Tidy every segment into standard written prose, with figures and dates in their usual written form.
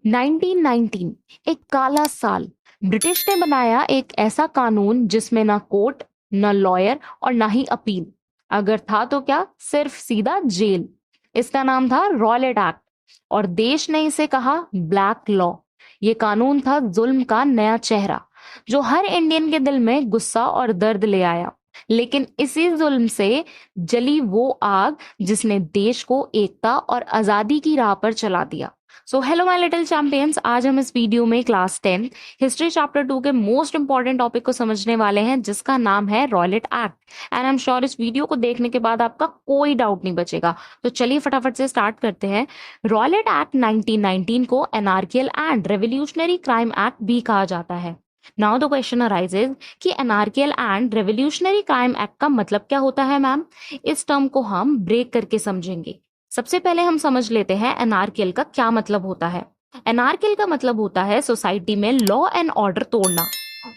1919 एक काला साल। ब्रिटिश ने बनाया एक ऐसा कानून जिसमें ना कोर्ट, ना लॉयर और ना ही अपील। अगर था तो क्या, सिर्फ सीधा जेल। इसका नाम था रॉलेट एक्ट और देश ने इसे कहा ब्लैक लॉ। ये कानून था जुल्म का नया चेहरा जो हर इंडियन के दिल में गुस्सा और दर्द ले आया। लेकिन इसी जुल्म से जली वो आग जिसने देश को एकता और आजादी की राह पर चला दिया। So hello my little champions, आज हम इस वीडियो में क्लास 10 हिस्ट्री चैप्टर 2 के मोस्ट इंपॉर्टेंट टॉपिक को समझने वाले हैं जिसका नाम है Rowlatt act. And I am sure इस वीडियो को देखने के बाद आपका कोई डाउट नहीं बचेगा। तो चलिए फटाफट से स्टार्ट करते हैं। रॉलेट एक्ट 1919 को एनार्कियल एंड रेवोल्यूशनरी क्राइम एक्ट भी कहा जाता है। नाउ द क्वेश्चन अराइजेज कि एनार्कियल एंड रेवोल्यूशनरी क्राइम एक्ट का मतलब क्या होता है मैम। इस टर्म को हम ब्रेक करके समझेंगे। सबसे पहले हम समझ लेते हैं एनार्कियल का क्या मतलब होता है। एनार्कियल का मतलब होता है सोसाइटी में लॉ एंड ऑर्डर तोड़ना,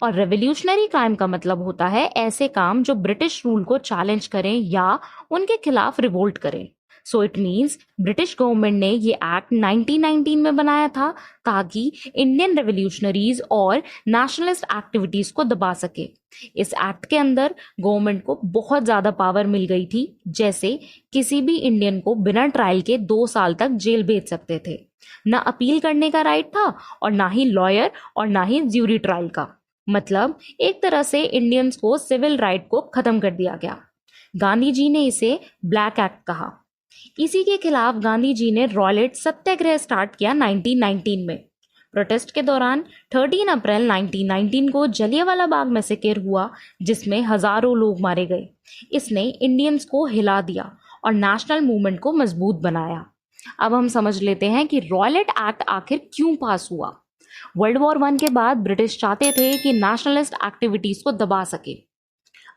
और रेवोल्यूशनरी क्राइम का मतलब होता है ऐसे काम जो ब्रिटिश रूल को चैलेंज करें या उनके खिलाफ रिवोल्ट करें। So it means British government ने ये एक्ट 1919 में बनाया था ताकि इंडियन रेवोल्यूशनरीज और नेशनलिस्ट एक्टिविटीज को दबा सके। इस एक्ट के अंदर गवर्नमेंट को बहुत ज्यादा पावर मिल गई थी, जैसे किसी भी इंडियन को बिना ट्रायल के 2 साल तक जेल भेज सकते थे, ना अपील करने का राइट था और ना ही लॉयर और ना ही ज्यूरी ट्रायल का। मतलब एक तरह से इंडियंस को सिविल राइट को खत्म कर दिया गया। गांधी जी ने इसे ब्लैक एक्ट कहा। इसी के खिलाफ गांधी जी ने रॉलेट सत्याग्रह स्टार्ट किया 1919 में। प्रोटेस्ट के दौरान 13 अप्रैल 1919 को जलियांवाला बाग मैसेकर हुआ जिसमें हजारों लोग मारे गए। इसने इंडियंस को हिला दिया और नेशनल मूवमेंट को मजबूत बनाया। अब हम समझ लेते हैं कि रॉलेट एक्ट आखिर क्यों पास हुआ। वर्ल्ड वॉर 1 के बाद ब्रिटिश चाहते थे कि नेशनलिस्ट एक्टिविटीज को दबा सके।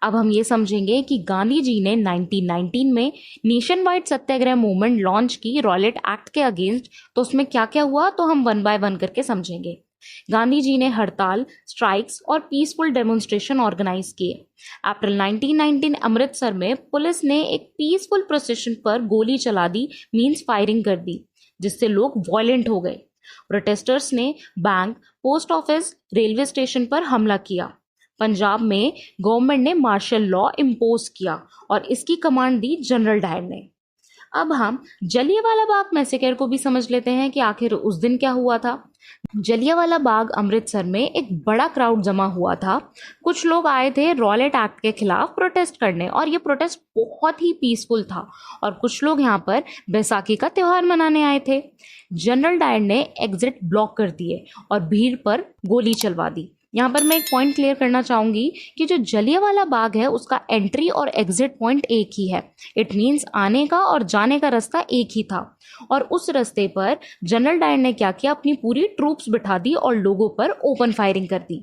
अब हम ये समझेंगे कि गांधी जी ने 1919 में नेशन वाइड सत्याग्रह मूवमेंट लॉन्च की रॉलेट एक्ट के अगेंस्ट। तो उसमें क्या क्या हुआ तो हम वन बाय वन करके समझेंगे। गांधी जी ने हड़ताल, स्ट्राइक्स और पीसफुल डेमोन्स्ट्रेशन ऑर्गेनाइज किए। अप्रैल 1919 अमृतसर में पुलिस ने एक पीसफुल प्रोसेशन पर गोली चला दी, मींस फायरिंग कर दी, जिससे लोग वॉयलेंट हो गए। प्रोटेस्टर्स ने bank, post office, railway station पर हमला किया। पंजाब में गवर्नमेंट ने मार्शल लॉ इम्पोज किया और इसकी कमांड दी जनरल डायर ने। अब हम जलियांवाला बाग मैसेकर को भी समझ लेते हैं कि आखिर उस दिन क्या हुआ था। जलियांवाला बाग अमृतसर में एक बड़ा क्राउड जमा हुआ था। कुछ लोग आए थे रॉलेट एक्ट के खिलाफ प्रोटेस्ट करने और ये प्रोटेस्ट बहुत ही पीसफुल था, और कुछ लोग यहाँ पर बैसाखी का त्योहार मनाने आए थे। जनरल डायर ने एग्जिट ब्लॉक कर दिए और भीड़ पर गोली चलवा दी। यहाँ पर मैं एक पॉइंट क्लियर करना चाहूंगी कि जो जलियांवाला बाग है उसका एंट्री और एग्जिट पॉइंट एक ही है। इट मीन्स आने का और जाने का रास्ता एक ही था, और उस रास्ते पर जनरल डायर ने क्या किया, अपनी पूरी ट्रूप्स बिठा दी और लोगों पर ओपन फायरिंग कर दी।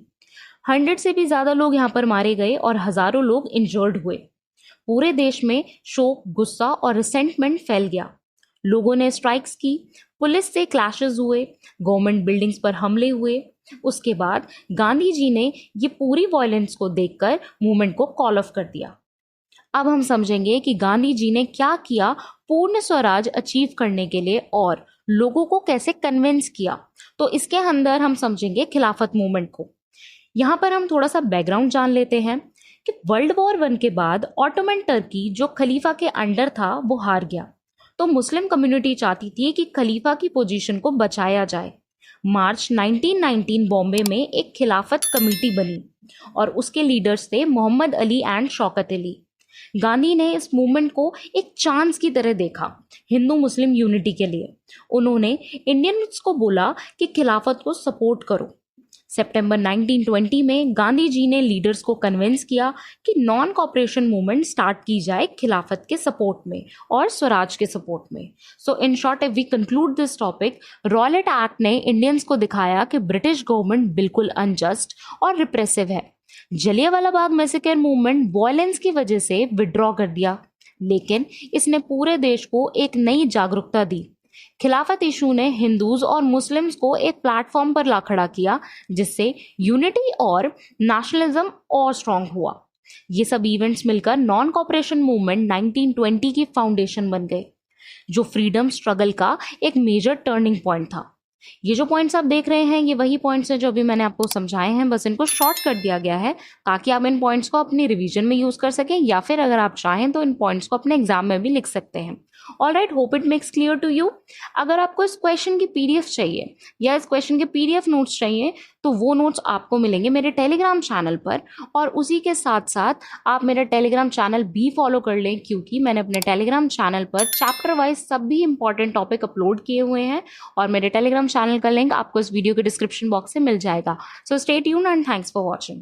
100 से भी ज्यादा लोग यहाँ पर मारे गए और हजारों लोग इंजर्ड हुए। पूरे देश में शोक, गुस्सा और रिसेंटमेंट फैल गया। लोगों ने स्ट्राइक्स की, पुलिस से क्लैशेस हुए, गवर्नमेंट बिल्डिंग्स पर हमले हुए। उसके बाद गांधी जी ने ये पूरी वायलेंस को देखकर मूवमेंट को कॉल ऑफ कर दिया। अब हम समझेंगे कि गांधी जी ने क्या किया पूर्ण स्वराज अचीव करने के लिए और लोगों को कैसे कन्विंस किया। तो इसके अंदर हम समझेंगे खिलाफत मूवमेंट को। यहाँ पर हम थोड़ा सा बैकग्राउंड जान लेते हैं कि वर्ल्ड वॉर 1 के बाद ऑटोमन टर्की जो खलीफा के अंडर था वो हार गया। तो मुस्लिम कम्युनिटी चाहती थी कि खलीफा की पोजीशन को बचाया जाए। मार्च 1919 बॉम्बे में एक खिलाफत कमेटी बनी और उसके लीडर्स थे मोहम्मद अली एंड शौकत अली। गांधी ने इस मूवमेंट को एक चांस की तरह देखा हिंदू मुस्लिम यूनिटी के लिए। उन्होंने इंडियंस को बोला कि खिलाफत को सपोर्ट करो। सितंबर 1920 में गांधी जी ने लीडर्स को कन्विंस किया कि नॉन कॉपरेशन मूवमेंट स्टार्ट की जाए खिलाफत के सपोर्ट में और स्वराज के सपोर्ट में। So in short, if we conclude this topic, Rowlatt Act ने इंडियंस को दिखाया कि ब्रिटिश गवर्नमेंट बिल्कुल अनजस्ट और रिप्रेसिव है। Jallianwala Bagh massacre movement violence की वजह से विड्रॉ कर दिया, लेकिन इसने पूरे देश को एक नई जागरूकता दी। खिलाफत इशू ने हिंदूज और मुस्लिम्स को एक प्लेटफॉर्म पर ला खड़ा किया, जिससे यूनिटी और नेशनलिज्म और स्ट्रांग हुआ। ये सब इवेंट्स मिलकर नॉन कॉपरेशन मूवमेंट 1920 की फाउंडेशन बन गए, जो फ्रीडम स्ट्रगल का एक मेजर टर्निंग पॉइंट था। ये जो पॉइंट्स आप देख रहे हैं ये वही पॉइंट्स हैं जो अभी मैंने आपको समझाए हैं, बस इनको शॉर्ट कर दिया गया है ताकि आप इन पॉइंट्स को अपनी रिवीजन में यूज कर सकें, या फिर अगर आप चाहें तो इन पॉइंट्स को अपने एग्जाम में भी लिख सकते हैं। All right, hope it makes clear to you. अगर आपको इस क्वेश्चन की पीडीएफ चाहिए या इस क्वेश्चन के पीडीएफ नोट्स चाहिए तो वो नोट्स आपको मिलेंगे मेरे टेलीग्राम चैनल पर, और उसी के साथ साथ आप मेरा टेलीग्राम चैनल भी फॉलो कर लें, क्योंकि मैंने अपने टेलीग्राम चैनल पर चैप्टर वाइज सभी इंपॉर्टेंट टॉपिक अपलोड किए हुए हैं, और मेरे टेलीग्राम चैनल का लिंक आपको इस वीडियो के डिस्क्रिप्शन बॉक्स में मिल जाएगा। So stay tuned and thanks for watching.